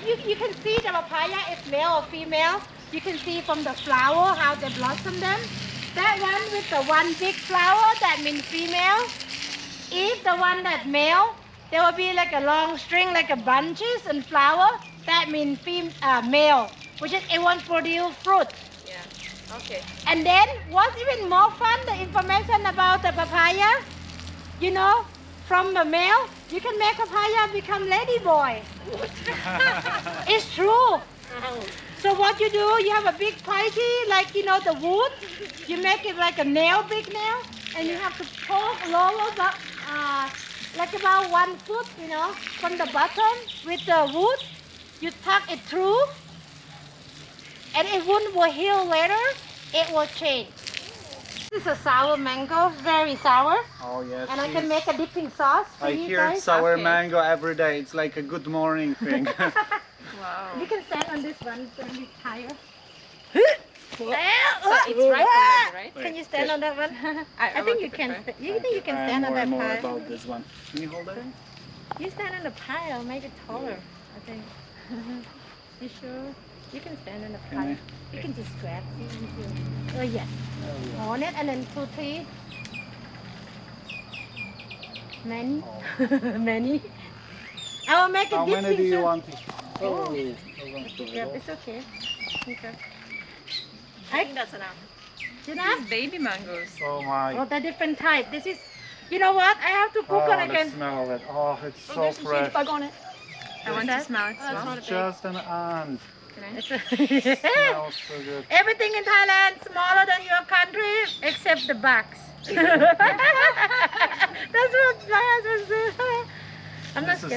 if you can see the papaya is male or female. You can see from the flower how they blossom them. That one with the one big flower, that means female. If the one that male, there will be like a long string, like a bunches and flower. That means male, which is it won't produce fruit. Yeah. Okay. And then what's even more fun, the information about the papaya, you know, from the male, you can make papaya become lady boy. It's true. So what you do, you have a big party, like you know the wood, you make it like a nail, big nail, and you have to poke lower, like about 1 foot, you know, from the bottom with the wood. You tuck it through, and it will heal later. It will change. This is a sour mango, very sour. Oh yes. And I can make a dipping sauce for I you hear guys. sour Okay. mango every day. It's like a good morning thing. Wow. You can stand on this one, it's a bit higher. So it's ripe already, right? Can you stand on that one? I think you can. You think you can I stand on know that more pile? about this one. Can you hold it? You stand on the pile, make it taller. I think. You sure? You can stand on the Can pile. You can just grab it. Oh yes. On it and then 2, 3. Many. Many. I will make a How dipping many do you sauce. want? Oh. Oh, It's okay. Okay. I think that's enough. Enough? These baby mangoes. oh my. Oh, the different type. This is, you know what? I have to cook Oh, it the again. smell of it. Oh, it's so There's a huge fresh. bug on it. I want to that? smell it. Oh, it's Smell. not It's just an ant. Can I? It's Smells so good. Everything in Thailand smaller than your country except the bugs. That's what my husband said. I'm not This is scared.